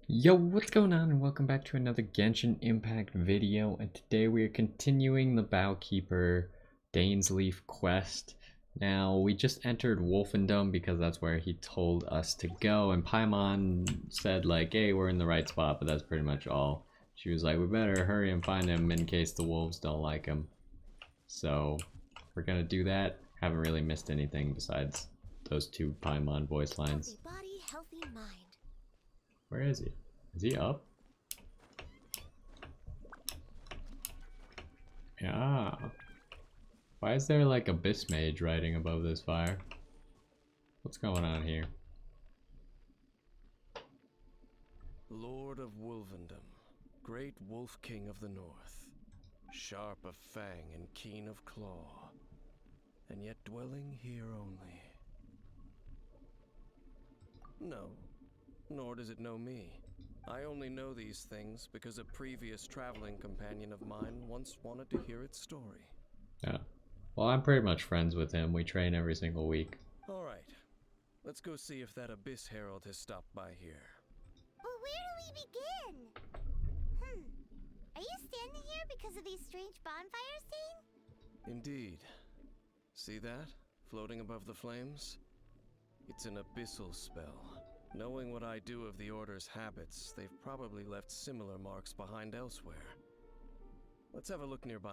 Yo, what's going on, and welcome back to another Genshin Impact video. And today we are continuing the Bowkeeper Dainsleaf quest. Now, we just entered Wolfendom because that's where he told us to go, and Paimon said like, hey, we're in the right spot, but that's pretty much all. She was like, we better hurry and find him in case the wolves don't like him. So, we're gonna do that. Haven't really missed anything besides those two Paimon voice lines. Healthy body, healthy mind. Where is he? Is he up? Yeah. Why is there like Abyss Mage riding above this fire? What's going on here? Lord of Wolvendom, great Wolf King of the North, sharp of fang and keen of claw, and yet dwelling here only. No, nor does it know me. I only know these things because a previous traveling companion of mine once wanted to hear its story. Yeah. Well, I'm pretty much friends with him. We train every single week. Alright, let's go see if that Abyss Herald has stopped by here. But where do we begin? Are you standing here because of these strange bonfires seen? Indeed. See that? Floating above the flames? It's an abyssal spell. Knowing what I do of the Order's habits, they've probably left similar marks behind elsewhere. Let's have a look nearby.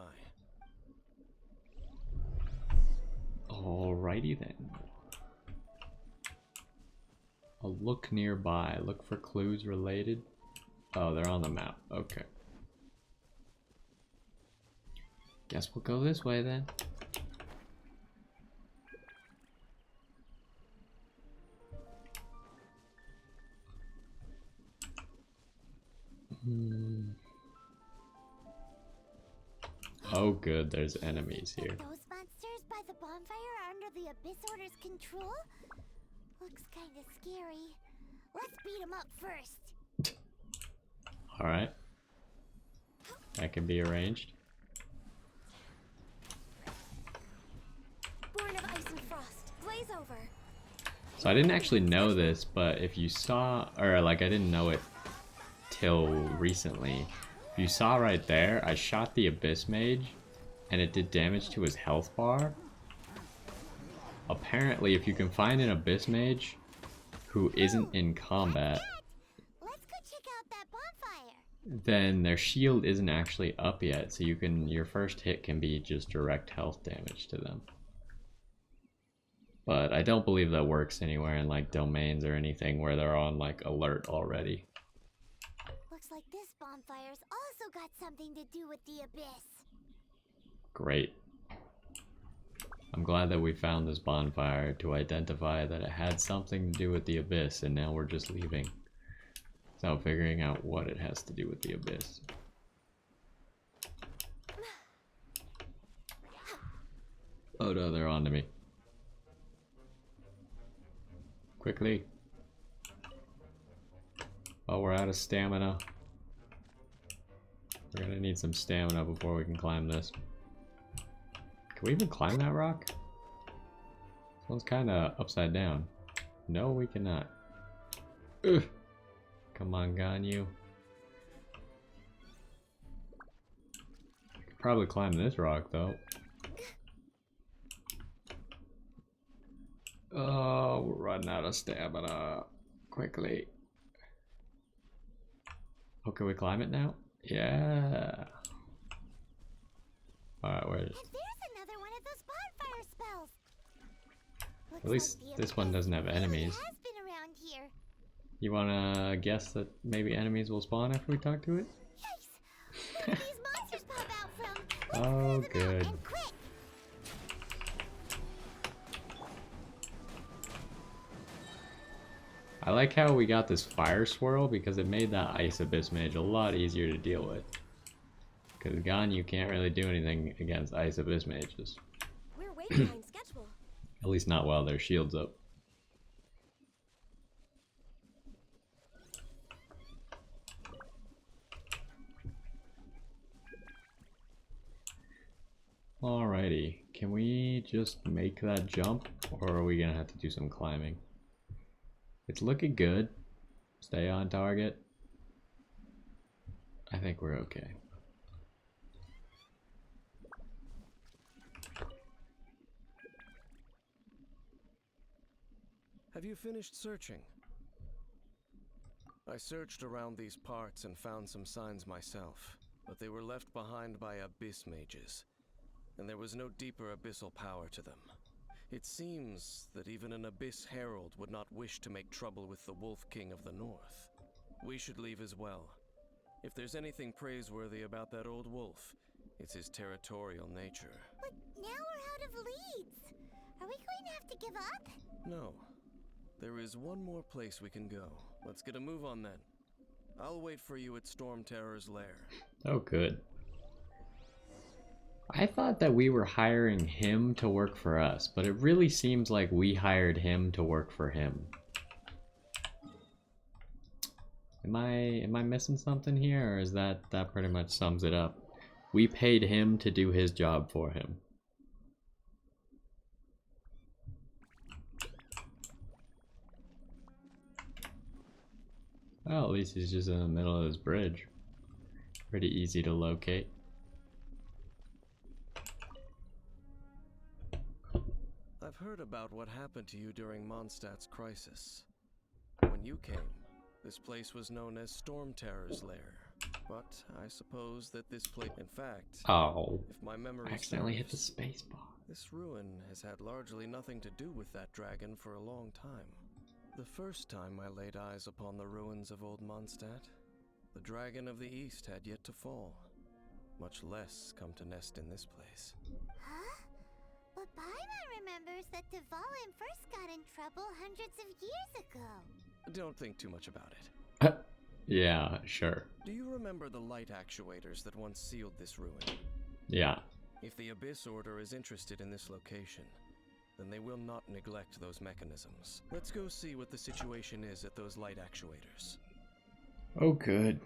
Alrighty then. A look nearby. Look for clues related. Oh, they're on the map. Okay. Guess we'll go this way then. Oh good, there's enemies here. Those monsters by the bonfire are under the Abyss Order's control? Looks kinda scary. Let's beat them up first. Alright. That can be arranged. Born of ice and frost, blaze over. So I didn't actually know this, but if you saw, or like I didn't know it till recently. If you saw right there, I shot the Abyss Mage and it did damage to his health bar. Apparently, if you can find an Abyss Mage who isn't in combat, Let's go check out that bonfire. then their shield isn't actually up yet, so you can, your first hit can be just direct health damage to them. But I don't believe that works anywhere in like domains or anything where they're on like alert already. Looks like this bonfire's also got something to do with the Abyss. Great. I'm glad that we found this bonfire to identify that it had something to do with the Abyss, and now we're just leaving without figuring out what it has to do with the Abyss. Oh no, they're on to me. Quickly. Oh, we're out of stamina. We're gonna need some stamina before we can climb this. Can we even climb that rock? This one's kinda upside down. No, we cannot. Ugh. Come on, Ganyu. I could probably climb this rock, though. Oh, we're running out of stamina. Quickly. Oh, can we climb it now? Yeah. Alright, where is it? And there's another one of those bonfire spells. Looks At least like the this one Abyss doesn't have really enemies. has been around here. You wanna guess that maybe enemies will spawn after we talk to it? Yikes! Where do these monsters pop out from? Let's Oh, clear them out, good. and quick! I like how we got this fire swirl because it made that ice abyss mage a lot easier to deal with. Because Ganyu can't really do anything against ice abyss mages. We're way behind schedule. At least not while their shield's up. Alrighty, can we just make that jump, or are we gonna have to do some climbing? It's looking good. Stay on target. think we're okay. Have you finished searching? I searched around these parts and found some signs myself, but they were left behind by abyss mages, and there was no deeper abyssal power to them. It seems that even an abyss herald would not wish to make trouble with the Wolf King of the North. We should leave as well. If there's anything praiseworthy about that old wolf, it's his territorial nature. But now we're out of leads. Are we going to have to give up? No. There is one more place we can go. Let's get a move on then. I'll wait for you at Storm Terror's lair. Oh, good. I thought that we were hiring him to work for us, but it really seems like we hired him to work for him. Am I missing something here, or is that pretty much sums it up? We paid him to do his job for him. Well, at least he's just in the middle of this bridge. Pretty easy to locate. I've heard about what happened to you during Mondstadt's crisis. When you came, this place was known as Storm Terror's lair. But I suppose that this place, in fact, Oh, if my memory I accidentally hit the serves, space bar. this ruin has had largely nothing to do with that dragon for a long time. The first time I laid eyes upon the ruins of old Mondstadt, the dragon of the east had yet to fall, much less come to nest in this place. Huh? But Paimon remembers that Dvalin first got in trouble hundreds of years ago. Don't think too much about it. Yeah, sure. Do you remember the light actuators that once sealed this ruin? Yeah. If the Abyss Order is interested in this location, then they will not neglect those mechanisms. Let's go see what the situation is at those light actuators. Oh, good.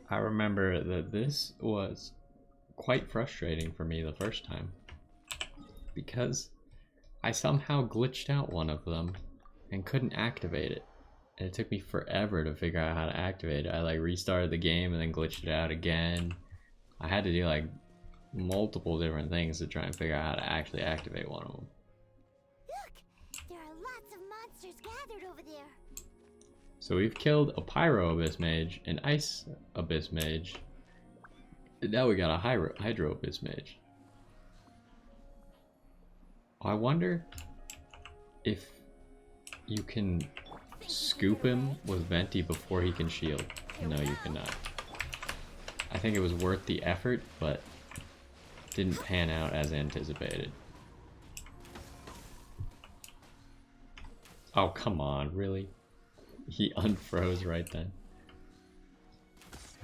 I remember that this was quite frustrating for me the first time, because I somehow glitched out one of them and couldn't activate it. And it took me forever to figure out how to activate it. I like restarted the game and then glitched it out again. I had to do like multiple different things to try and figure out how to actually activate one of them. Look! There are lots of monsters gathered over there. So we've killed a Pyro Abyss Mage, an Ice Abyss Mage, and now we got a Hydro Abyss Mage. I wonder if you can scoop him with Venti before he can shield. No, you cannot. I think it was worth the effort, but didn't pan out as anticipated. Oh, come on, really? He unfroze right then.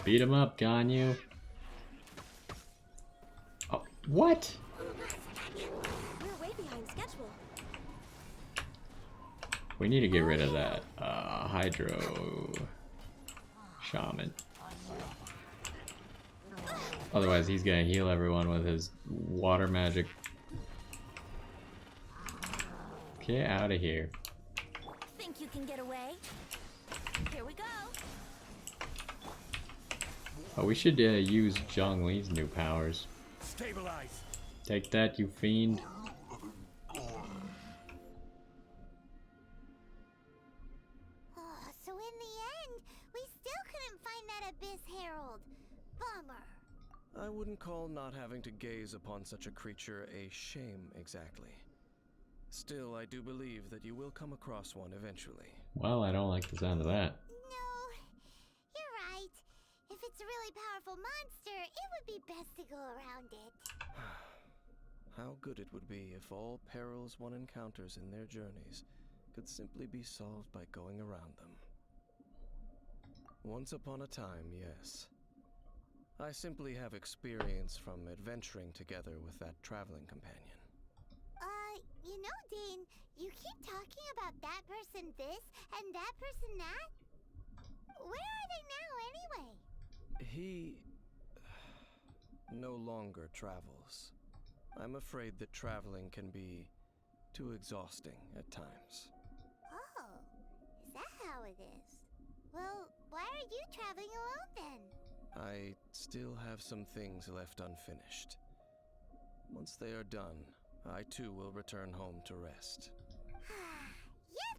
Beat him up, Ganyu. Oh, what? We're way behind schedule. We need to get rid of that Hydro Shaman. Otherwise he's gonna heal everyone with his water magic. Get out of here. Think you can get away? Here we go. Oh, we should use Zhongli's new powers. Stabilize! Take that, you fiend. So in the end, we still couldn't find that Abyss Herald. Bummer. I wouldn't call not having to gaze upon such a creature a shame exactly. Still, I do believe that you will come across one eventually. Well, I don't like the sound of that. No, you're right. If it's a really powerful monster, it would be best to go around it. How good it would be if all perils one encounters in their journeys could simply be solved by going around them. Once upon a time, yes. I simply have experience from adventuring together with that traveling companion. You know, Dane, you keep talking about that person this and that person that. Where are they now, anyway? He no longer travels. I'm afraid that traveling can be too exhausting at times. Oh, is that how it is? Well, why are you traveling alone then? I still have some things left unfinished. Once they are done, I too will return home to rest. Yep,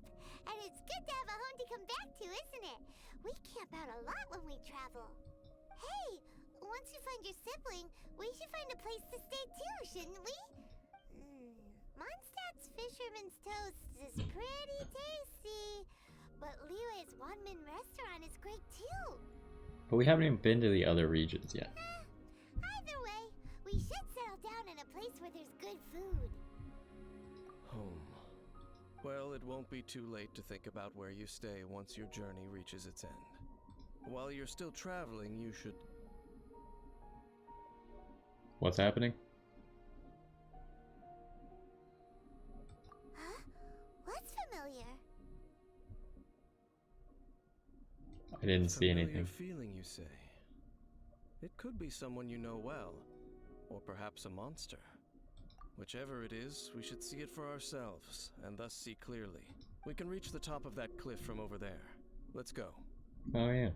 and it's good to have a home to come back to, isn't it? We camp out a lot when we travel. Hey, once you find your sibling, we should find a place to stay too, shouldn't we? Mondstadt's Fisherman's Toast is pretty tasty, but Liyue's one-man restaurant is great too. But we haven't even been to the other regions yet. Either way, we should settle down in a place where there's good food. Home. Well, it won't be too late to think about where you stay once your journey reaches its end. While you're still traveling, you should... What's happening? Huh? What's familiar? I didn't see Familiar anything. feeling, you say? It could be someone you know well, or perhaps a monster. Whichever it is, we should see it for ourselves, and thus see clearly. We can reach the top of that cliff from over there. Let's go. Oh yeah.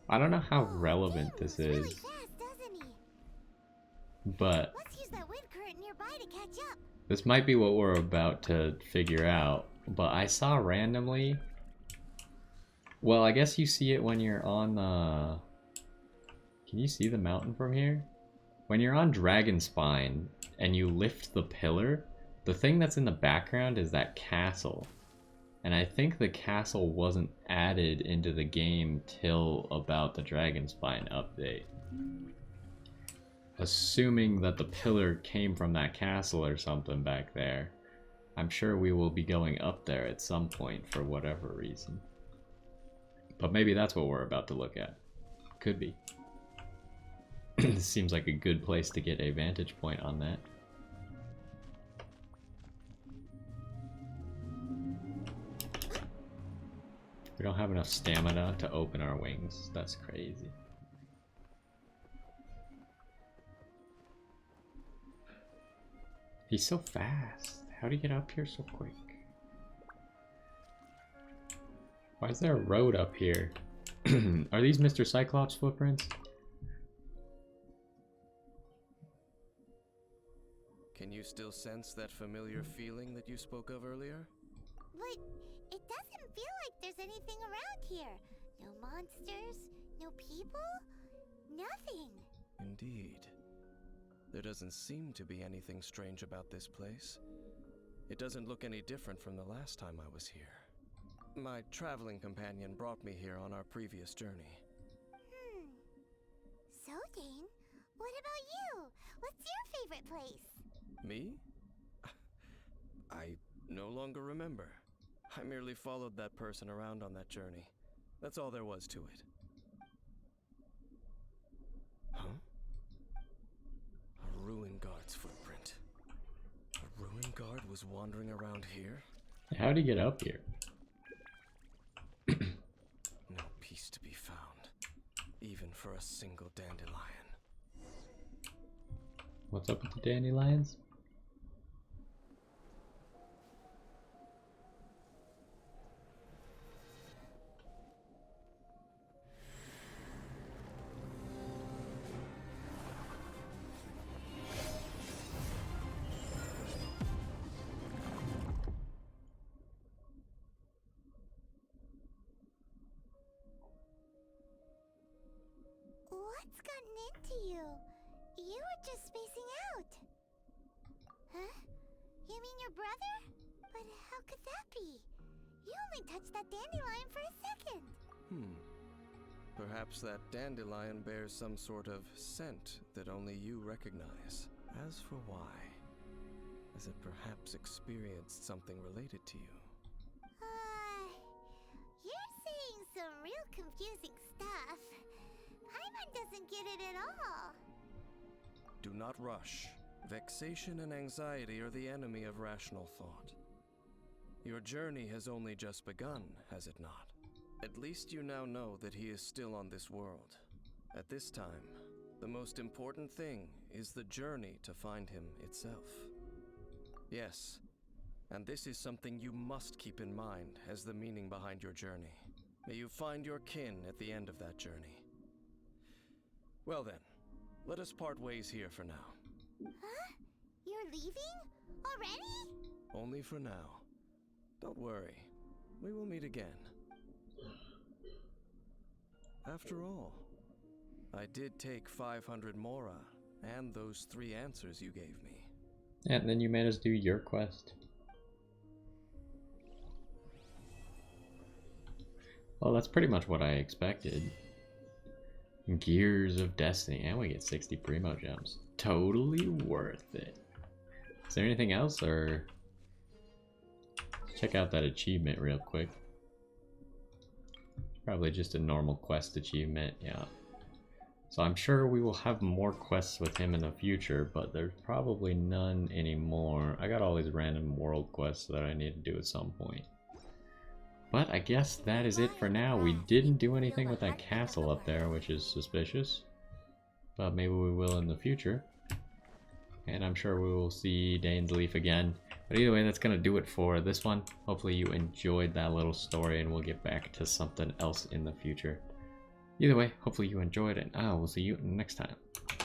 I don't know how relevant this Really is, fast, doesn't he? but Let's use that wind current nearby to catch up. this might be what we're about to figure out. But I saw randomly... Well, I guess you see it when you're on the... Can you see the mountain from here? When you're on Dragon Spine and you lift the pillar, the thing that's in the background is that castle. And I think the castle wasn't added into the game till about the Dragon Spine update. Assuming that the pillar came from that castle or something back there, I'm sure we will be going up there at some point for whatever reason. But maybe that's what we're about to look at. Could be. This seems like a good place to get a vantage point on that. We don't have enough stamina to open our wings. That's crazy. He's so fast. How do you get up here so quick? Why is there a road up here? Are these Mr. Cyclops footprints? Can you still sense that familiar feeling that you spoke of earlier? But it doesn't feel like there's anything around here. No monsters, no people, nothing. Indeed. There doesn't seem to be anything strange about this place. It doesn't look any different from the last time I was here. My traveling companion brought me here on our previous journey. So, Dane, what about you? What's your favorite place? Me? I no longer remember. I merely followed that person around on that journey. That's all there was to it. Huh? A ruin guard's footprint. A ruin guard was wandering around here? How'd he get up here? No peace to be found, even for a single dandelion. What's up with the dandelions? What's gotten into you? You were just spacing out. Huh? You mean your brother? But how could that be? You only touched that dandelion for a second. Perhaps that dandelion bears some sort of scent that only you recognize. As for why, has it perhaps experienced something related to you? You're saying some real confusing stuff. Paimon doesn't get it at all. Do not rush. Vexation and anxiety are the enemy of rational thought. Your journey has only just begun, has it not? At least you now know that he is still on this world. At this time, the most important thing is the journey to find him itself. Yes, And this is something you must keep in mind as the meaning behind your journey. May you find your kin at the end of that journey. Well then, let us part ways here for now. Huh? You're leaving? Already? Only for now. Don't worry, we will meet again. After all, I did take 500 Mora and those 3 answers you gave me. Yeah, and then you made us do your quest. Well, that's pretty much what I expected. Gears of Destiny, and we get 60 Primo gems. Totally worth it. Is there anything else, or check out that achievement real quick? Probably just a normal quest achievement, yeah. So I'm sure we will have more quests with him in the future, but there's probably none anymore. I got all these random world quests that I need to do at some point. But I guess that is it for now. We didn't do anything with that castle up there, which is suspicious. But maybe we will in the future. And I'm sure we will see Dane's Leaf again. But either way, that's going to do it for this one. Hopefully you enjoyed that little story, and we'll get back to something else in the future. Either way, hopefully you enjoyed it, and I will see you next time.